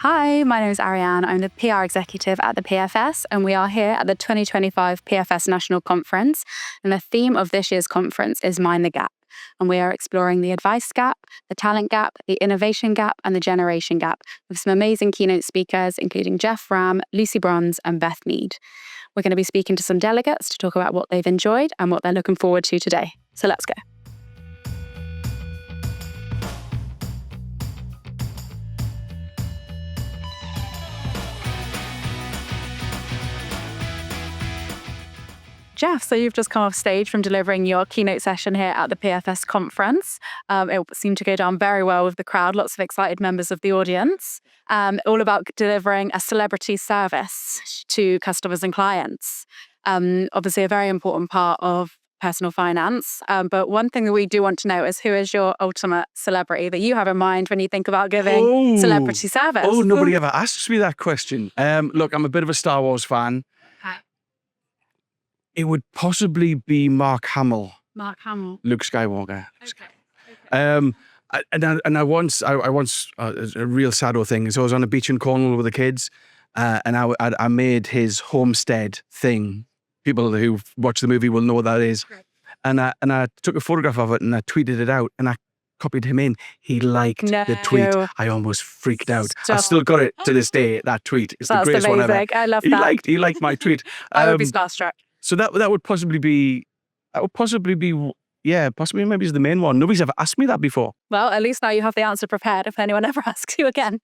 Hi, my name is Ariane. I'm the PR executive at the PFS, and we are here at the 2025 PFS National Conference. And the theme of this year's conference is Mind the Gap. And we are exploring the advice gap, the talent gap, the innovation gap, and the generation gap with some amazing keynote speakers, including Jeff Ram, Lucy Bronze, and Beth Mead. We're going to be speaking to some delegates to talk about what they've enjoyed and what they're looking forward to today. So let's go. Jeff, so you've just come off stage from delivering your keynote session here at the PFS conference. It seemed to go down very well with the crowd, lots of excited members of the audience, all about delivering a celebrity service to customers and clients. Obviously a very important part of personal finance. But one thing that we do want to know is who is your ultimate celebrity that you have in mind when you think about giving celebrity service? Oh, nobody ever asks me that question. Look, I'm a bit of a Star Wars fan. It would possibly be Mark Hamill. Mark Hamill. Luke Skywalker. Okay. I once a real sad thing. So I was on a beach in Cornwall with the kids, and I made his homestead thing. People who watch the movie will know what that is. Okay. And I took a photograph of it and I tweeted it out and I copied him in. He liked the tweet. I almost freaked out. I still got it to this day. That tweet is the greatest one ever. I love that. He liked my tweet. I would be starstruck. So that would possibly be, possibly maybe is the main one. Nobody's ever asked me that before. Well, at least now you have the answer prepared if anyone ever asks you again.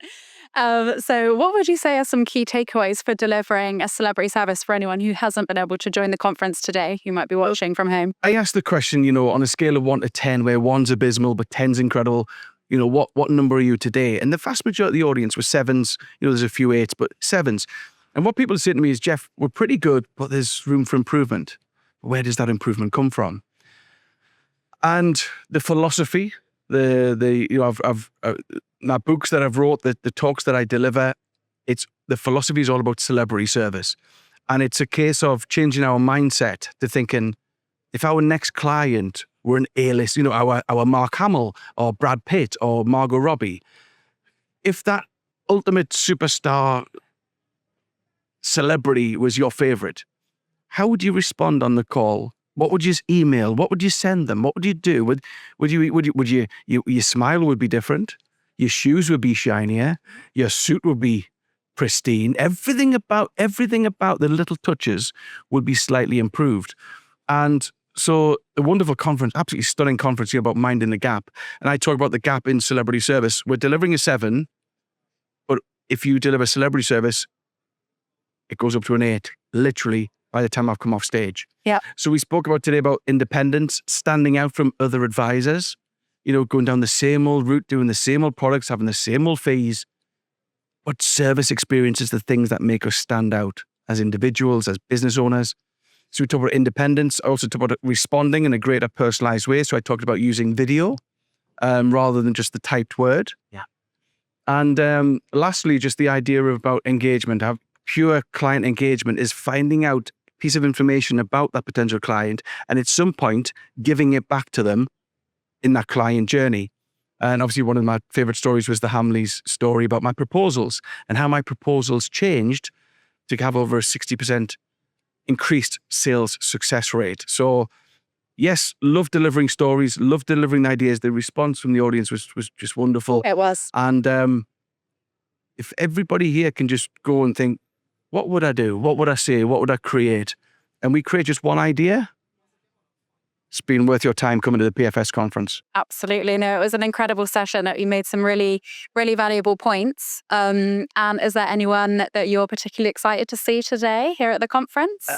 So what would you say are some key takeaways for delivering a celebrity service for anyone who hasn't been able to join the conference today, who might be watching from home? I asked the question, on a scale of 1 to 10, where 1's abysmal, but 10's incredible, what number are you today? And the vast majority of the audience were 7s. There's a few 8s, but 7s. And what people say to me is, Jeff, we're pretty good, but there's room for improvement. Where does that improvement come from? And the philosophy, my books that I've wrote, the talks that I deliver, the philosophy is all about celebrity service. And it's a case of changing our mindset to thinking, if our next client were an A-list, our Mark Hamill or Brad Pitt or Margot Robbie, if that ultimate superstar celebrity was your favorite, how would you respond on the call? What would you email? What would you send them? What would you do? Would your smile would be different? Your shoes would be shinier. Your suit would be pristine. Everything about the little touches would be slightly improved. And so a wonderful conference, absolutely stunning conference here about minding the gap. And I talk about the gap in celebrity service. We're delivering a 7, but if you deliver celebrity service, it goes up to an 8, literally, by the time I've come off stage. Yeah. So we spoke about today about independence, standing out from other advisors, going down the same old route, doing the same old products, having the same old fees. But service experience is the things that make us stand out as individuals, as business owners. So we talked about independence. I also talked about responding in a greater personalized way. So I talked about using video rather than just the typed word. Yeah. And lastly, just the idea about engagement. Pure client engagement is finding out a piece of information about that potential client and at some point giving it back to them in that client journey. And obviously one of my favorite stories was the Hamleys story about my proposals and how my proposals changed to have over a 60% increased sales success rate. So yes, love delivering stories, love delivering ideas. The response from the audience was just wonderful. It was. And if everybody here can just go and think, what would I do? What would I say? What would I create? And we create just one idea. It's been worth your time coming to the PFS conference. Absolutely. No, it was an incredible session. You made some really, really valuable points. And is there anyone that you're particularly excited to see today here at the conference?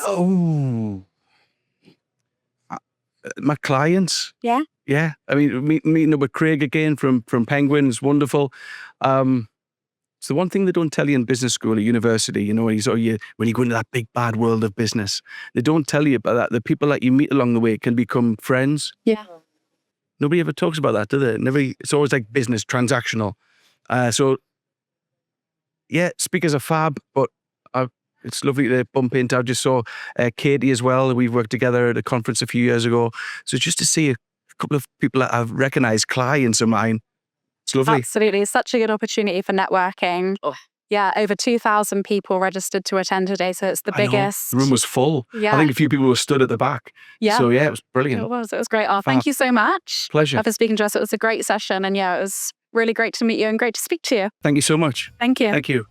My clients. Yeah? Yeah. I mean, meeting up with Craig again from Penguin is wonderful. It's the one thing they don't tell you in business school or university, when you go into that big bad world of business. They don't tell you about that. The people that you meet along the way can become friends. Yeah. Nobody ever talks about that, do they? It's always like business, transactional. So, yeah, speakers are fab, but it's lovely to bump into. I just saw Katie as well. We've worked together at a conference a few years ago. So just to see a couple of people that I've recognised, clients of mine, it's lovely. Absolutely. It's such a good opportunity for networking. Yeah, over 2,000 people registered to attend today. So it's the I know. biggest. The room was full. Yeah. I think a few people were stood at the back. Yeah. So yeah, it was brilliant. It was great. Oh, thank you so much. Pleasure. For speaking to us. It was a great session. And yeah, it was really great to meet you and great to speak to you. Thank you so much. Thank you. Thank you.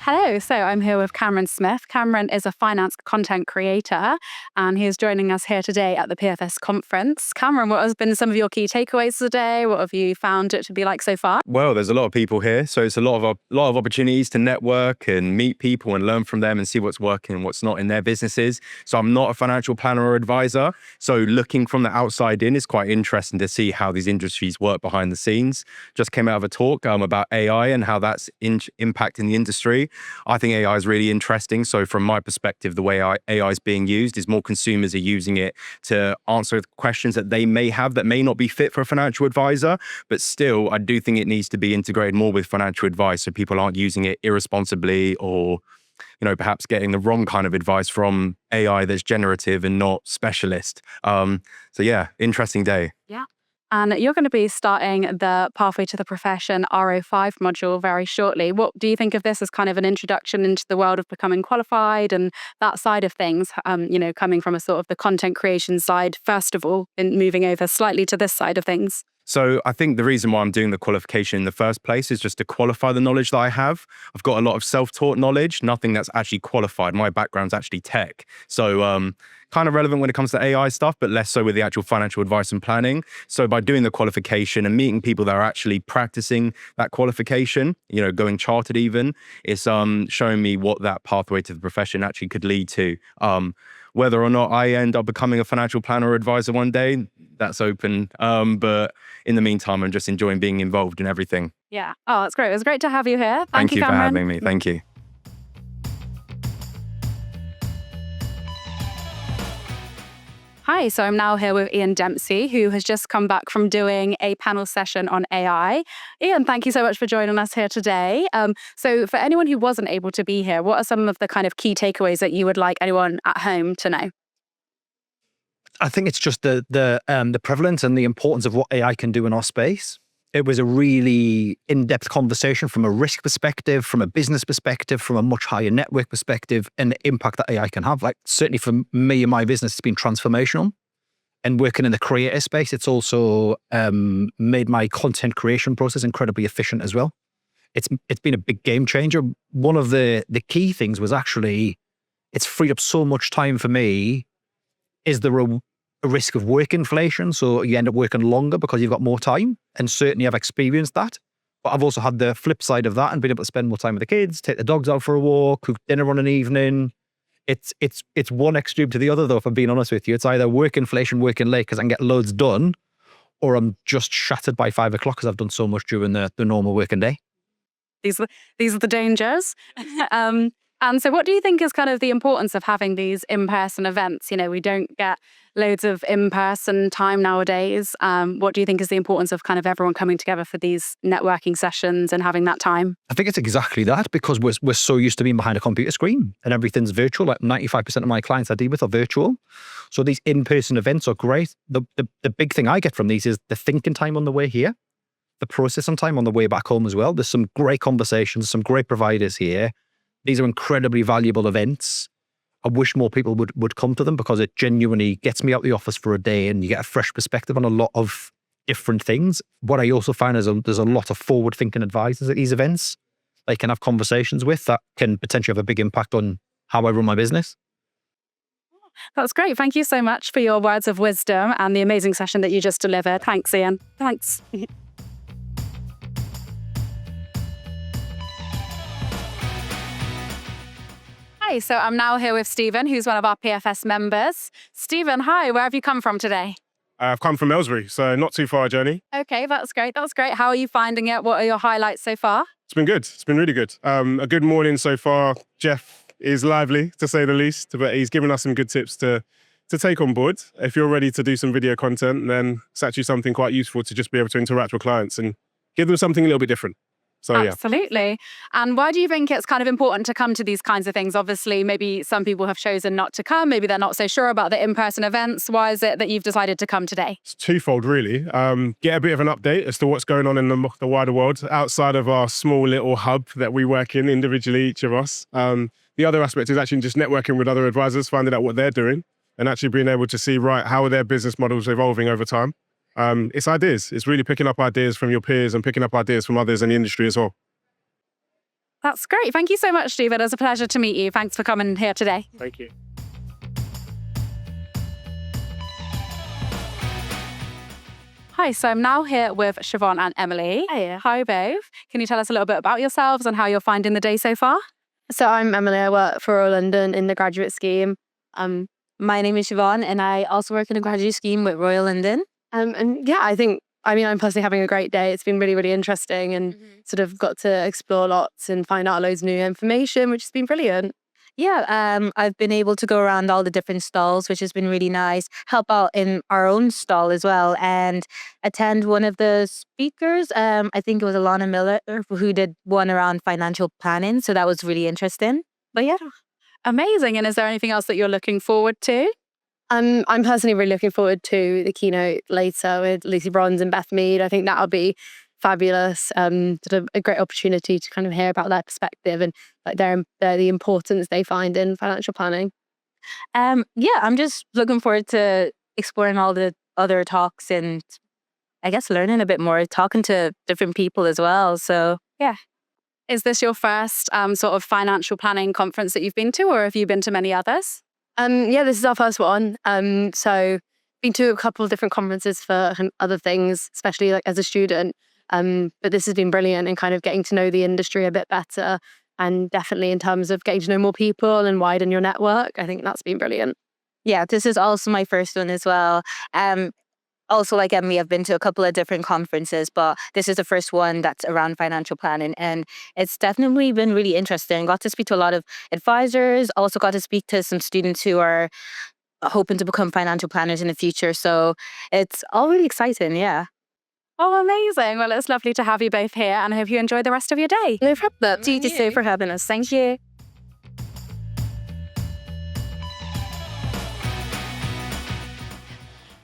Hello, so I'm here with Cameron Smith. Cameron is a finance content creator and he is joining us here today at the PFS conference. Cameron, what has been some of your key takeaways today? What have you found it to be like so far? Well, there's a lot of people here, so it's a lot of opportunities to network and meet people and learn from them and see what's working and what's not in their businesses. So I'm not a financial planner or advisor, so looking from the outside in is quite interesting to see how these industries work behind the scenes. Just came out of a talk about AI and how that's impacting the industry. I think AI is really interesting. So from my perspective, the way AI is being used is more consumers are using it to answer questions that they may have that may not be fit for a financial advisor. But still, I do think it needs to be integrated more with financial advice so people aren't using it irresponsibly or, perhaps getting the wrong kind of advice from AI that's generative and not specialist. So yeah, interesting day. Yeah. And you're going to be starting the Pathway to the Profession RO5 module very shortly. What do you think of this as kind of an introduction into the world of becoming qualified and that side of things, coming from a sort of the content creation side, first of all, and moving over slightly to this side of things? So I think the reason why I'm doing the qualification in the first place is just to qualify the knowledge that I have. I've got a lot of self-taught knowledge, nothing that's actually qualified. My background's actually tech. So kind of relevant when it comes to AI stuff, but less so with the actual financial advice and planning. So by doing the qualification and meeting people that are actually practicing that qualification, going chartered even, it's showing me what that pathway to the profession actually could lead to. Whether or not I end up becoming a financial planner or advisor one day, that's open. But in the meantime, I'm just enjoying being involved in everything. Yeah. Oh, that's great. It was great to have you here. Thank you for Cameron. having me. Thank you. Hi, so I'm now here with Ian Dempsey, who has just come back from doing a panel session on AI. Ian, thank you so much for joining us here today. So for anyone who wasn't able to be here, what are some of the kind of key takeaways that you would like anyone at home to know? I think it's just the prevalence and the importance of what AI can do in our space. It was a really in-depth conversation from a risk perspective, from a business perspective, from a much higher network perspective, and the impact that AI can have. Like certainly for me and my business, it's been transformational. And working in the creator space, it's also made my content creation process incredibly efficient as well. It's been a big game changer. One of the key things was actually it's freed up so much time for me. Is there a risk of work inflation? So you end up working longer because you've got more time. And certainly I've experienced that. But I've also had the flip side of that and been able to spend more time with the kids, take the dogs out for a walk, cook dinner on an evening. It's one extreme to the other, though, if I'm being honest with you. It's either work inflation, working late because I can get loads done, or I'm just shattered by 5 o'clock because I've done so much during the normal working day. These are the dangers. And so what do you think is kind of the importance of having these in-person events? We don't get loads of in-person time nowadays. What do you think is the importance of kind of everyone coming together for these networking sessions and having that time? I think it's exactly that, because we're so used to being behind a computer screen and everything's virtual. Like 95% of my clients I deal with are virtual. So these in-person events are great. The big thing I get from these is the thinking time on the way here, the processing time on the way back home as well. There's some great conversations, some great providers here. These are incredibly valuable events. I wish more people would come to them because it genuinely gets me out the office for a day and you get a fresh perspective on a lot of different things. What I also find is there's a lot of forward-thinking advisors at these events I can have conversations with that can potentially have a big impact on how I run my business. That's great. Thank you so much for your words of wisdom and the amazing session that you just delivered. Thanks, Ian. Thanks. Hi, so I'm now here with Stephen, who's one of our PFS members. Stephen, hi, where have you come from today? I've come from Aylesbury, so not too far a journey. Okay, that's great. That's great. How are you finding it? What are your highlights so far? It's been good. It's been really good. A good morning so far. Jeff is lively, to say the least, but he's given us some good tips to take on board. If you're ready to do some video content, then it's actually something quite useful to just be able to interact with clients and give them something a little bit different. So yeah. Absolutely. And why do you think it's kind of important to come to these kinds of things? Obviously, maybe some people have chosen not to come. Maybe they're not so sure about the in-person events. Why is it that you've decided to come today? It's twofold, really. Get a bit of an update as to what's going on in the wider world outside of our small little hub that we work in individually, each of us. The other aspect is actually just networking with other advisors, finding out what they're doing and actually being able to see, right, how are their business models evolving over time. It's ideas. It's really picking up ideas from your peers and picking up ideas from others in the industry as well. That's great. Thank you so much, Stephen. It was a pleasure to meet you. Thanks for coming here today. Thank you. Hi, so I'm now here with Siobhan and Emily. Hi both. Can you tell us a little bit about yourselves and how you're finding the day so far? So I'm Emily, I work for Royal London in the graduate scheme. My name is Siobhan and I also work in a graduate scheme with Royal London. And yeah, I'm personally having a great day. It's been really, really interesting and sort of got to explore lots and find out loads of new information, which has been brilliant. Yeah, I've been able to go around all the different stalls, which has been really nice. Help out in our own stall as well and attend one of the speakers. I think it was Alana Miller who did one around financial planning. So that was really interesting. But yeah. Amazing. And is there anything else that you're looking forward to? I'm personally really looking forward to the keynote later with Lucy Bronze and Beth Mead. I think that'll be fabulous. Sort of a great opportunity to kind of hear about their perspective and like the importance they find in financial planning. Yeah, I'm just looking forward to exploring all the other talks and I guess learning a bit more, talking to different people as well. So yeah. Is this your first sort of financial planning conference that you've been to, or have you been to many others? Yeah, this is our first one. So been to a couple of different conferences for other things, especially like as a student. But this has been brilliant in kind of getting to know the industry a bit better, and definitely in terms of getting to know more people and widen your network. I think that's been brilliant. Yeah, this is also my first one as well. Also, like Emily, I've been to a couple of different conferences, but this is the first one that's around financial planning. And it's definitely been really interesting. Got to speak to a lot of advisors, also got to speak to some students who are hoping to become financial planners in the future. So it's all really exciting, yeah. Oh, amazing. Well, it's lovely to have you both here and I hope you enjoy the rest of your day. No problem. Thank you so for having us. Thank you.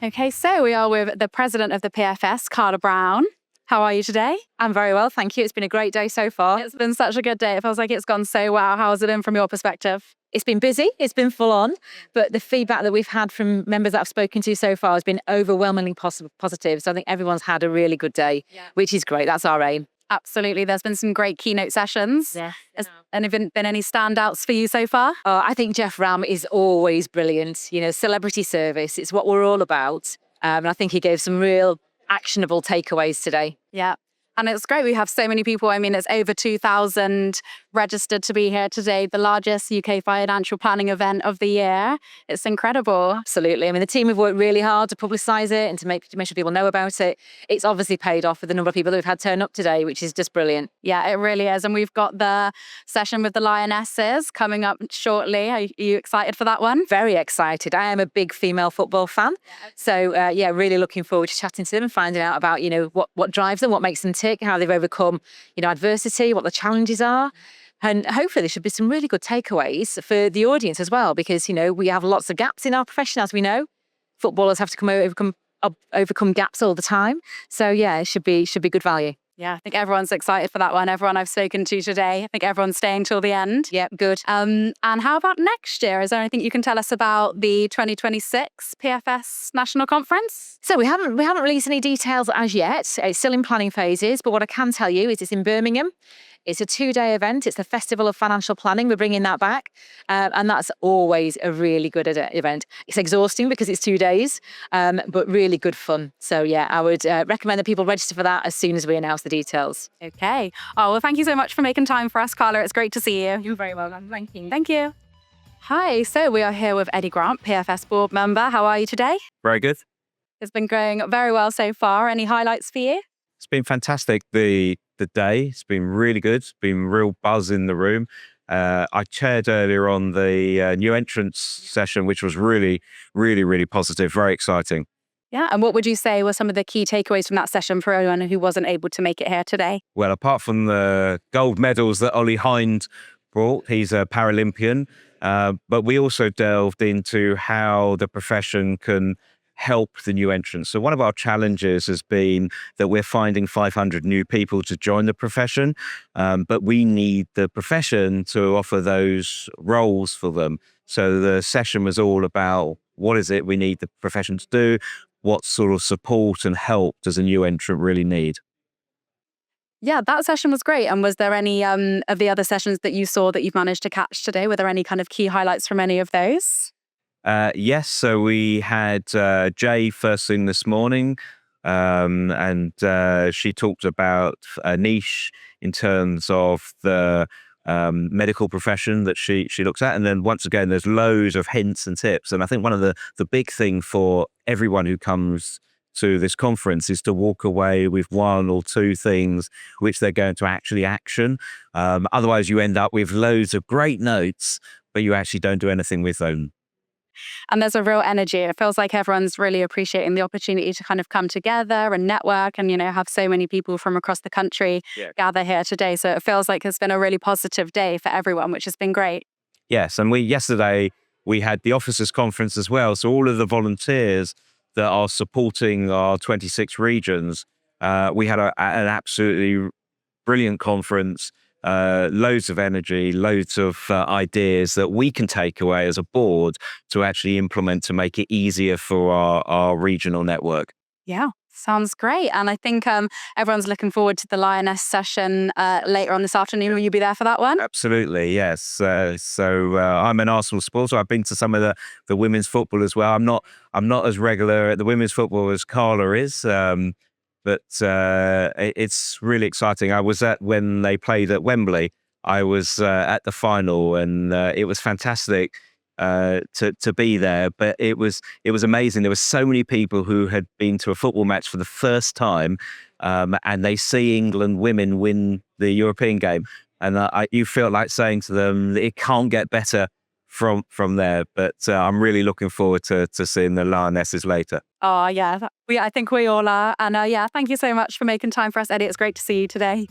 Okay, so we are with the president of the PFS, Carla Brown. How are you today? I'm very well, thank you. It's been a great day so far. It's been such a good day. It feels like it's gone so well. How has it been from your perspective? It's been busy, it's been full on, but the feedback that we've had from members that I've spoken to so far has been overwhelmingly positive. So I think everyone's had a really good day, which is great. That's our aim. Absolutely. There's been some great keynote sessions. Yeah. And have been any standouts for you so far? I think Jeff Ram is always brilliant. You know, celebrity service, it's what we're all about. And I think he gave some real actionable takeaways today. Yeah. And it's great. We have so many people. I mean, it's over 2,000 registered to be here today, the largest UK financial planning event of the year. It's incredible. Absolutely. I mean, the team have worked really hard to publicise it and to make sure people know about it. It's obviously paid off with the number of people that we've had turn up today, which is just brilliant. Yeah, it really is. And we've got the session with the Lionesses coming up shortly. Are you excited for that one? Very excited. I am a big female football fan. So, yeah, really looking forward to chatting to them and finding out about, you know, what drives them, what makes them tick, how they've overcome, you know, adversity, what the challenges are. And hopefully there should be some really good takeaways for the audience as well, because, you know, we have lots of gaps in our profession, as we know. Footballers have to overcome gaps all the time. So, yeah, it should be good value. Yeah, I think everyone's excited for that one. Everyone I've spoken to today, I think everyone's staying till the end. Yeah, good. And how about next year? Is there anything you can tell us about the 2026 PFS National Conference? So we haven't released any details as yet. It's still in planning phases, but what I can tell you is it's in Birmingham. It's a 2-day event. It's the Festival of Financial Planning. We're bringing that back. And that's always a really good event. It's exhausting because it's 2 days, but really good fun. So, yeah, I would recommend that people register for that as soon as we announce the details. Okay. Oh, well, thank you so much for making time for us, Carla. It's great to see you. You're very welcome. Thank you. Thank you. Hi. So we are here with Eddie Grant, PFS board member. How are you today? Very good. It's been going very well so far. Any highlights for you? It's been fantastic. The day, it's been really good. It's been real buzz in the room. I chaired earlier on the new entrance session, which was really, really, really positive, very exciting. Yeah. And what would you say were some of the key takeaways from that session for anyone who wasn't able to make it here today? Well, apart from the gold medals that Ollie Hind brought, he's a Paralympian, but we also delved into how the profession can help the new entrants. So one of our challenges has been that we're finding 500 new people to join the profession, but we need the profession to offer those roles for them. So the session was all about what is it we need the profession to do, what sort of support and help does a new entrant really need? Yeah, that session was great. And was there any of the other sessions that you saw that you've managed to catch today? Were there any kind of key highlights from any of those? Yes, so we had Jay first thing this morning, and she talked about a niche in terms of the medical profession that she looks at. And then once again, there's loads of hints and tips. And I think one of the big thing for everyone who comes to this conference is to walk away with one or two things which they're going to actually action. Otherwise, you end up with loads of great notes, but you actually don't do anything with them. And there's a real energy. It feels like everyone's really appreciating the opportunity to kind of come together and network and, have so many people from across the country gather here today. So it feels like it's been a really positive day for everyone, which has been great. Yes, and yesterday we had the officers conference as well. So all of the volunteers that are supporting our 26 regions, we had an absolutely brilliant conference. Loads of energy, loads of ideas that we can take away as a board to actually implement to make it easier for our regional network. Yeah, sounds great. And I think everyone's looking forward to the Lioness session later on this afternoon. Will you be there for that one? Absolutely, yes. So I'm an Arsenal supporter. I've been to some of the women's football as well. I'm not as regular at the women's football as Carla is. But it's really exciting. I was when they played at Wembley. I was at the final, and it was fantastic to be there. But it was amazing. There were so many people who had been to a football match for the first time, and they see England women win the European game, and you feel like saying to them, it can't get better from there. But I'm really looking forward to seeing the Lionesses later. Oh, yeah. I think we all are. And thank you so much for making time for us, Eddie. It's great to see you today.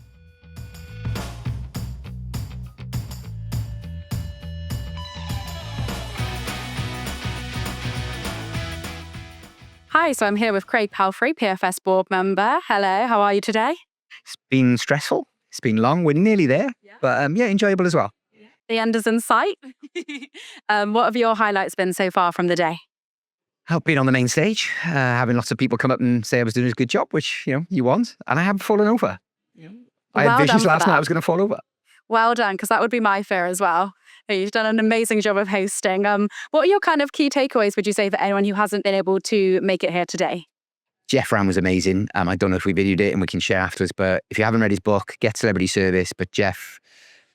Hi, so I'm here with Craig Palfrey, PFS board member. Hello, how are you today? It's been stressful. It's been long. We're nearly there, but enjoyable as well. The end is in sight. What have your highlights been so far from the day? I've been on the main stage, having lots of people come up and say I was doing a good job, which, you want. And I haven't fallen over. I had visions last night I was going to fall over. Well done, because that would be my fear as well. You've done an amazing job of hosting. What are your kind of key takeaways, would you say, for anyone who hasn't been able to make it here today? Jeff Ram was amazing. I don't know if we videoed it and we can share afterwards, but if you haven't read his book, get Celebrity Service. But Jeff,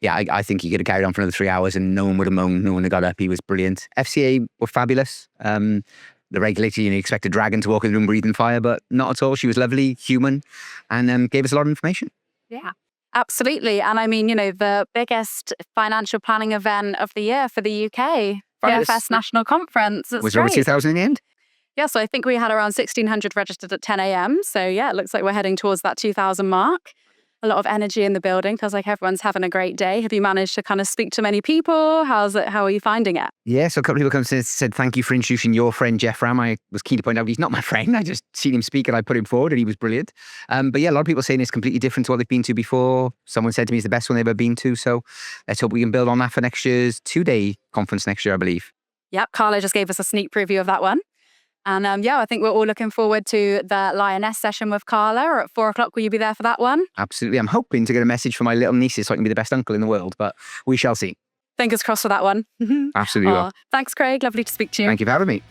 I think he could have carried on for another 3 hours and no one would have moaned, no one would have got up. He was brilliant. FCA were fabulous. The regulator, you expect a dragon to walk in the room breathing fire, but not at all. She was lovely, human, and gave us a lot of information. Yeah, absolutely. And I mean, the biggest financial planning event of the year for the UK, PFS National Conference. Was there over 2,000 in the end? Yeah, so I think we had around 1,600 registered at 10 a.m. So yeah, it looks like we're heading towards that 2,000 mark. A lot of energy in the building. Feels like everyone's having a great day. Have you managed to kind of speak to many people? How are you finding it? Yeah, so a couple of people come and said thank you for introducing your friend Jeff Ram. I was keen to point out he's not my friend. I just seen him speak and I put him forward and he was brilliant. But yeah, a lot of people saying it's completely different to what they've been to before. Someone said to me it's the best one they've ever been to. So let's hope we can build on that for next year's 2-day conference next year, I believe. Yep, Carla just gave us a sneak preview of that one. And I think we're all looking forward to the Lioness session with Carla at 4:00. Will you be there for that one? Absolutely. I'm hoping to get a message from my little nieces so I can be the best uncle in the world, but we shall see. Fingers crossed for that one. Absolutely. Thanks, Craig. Lovely to speak to you. Thank you for having me.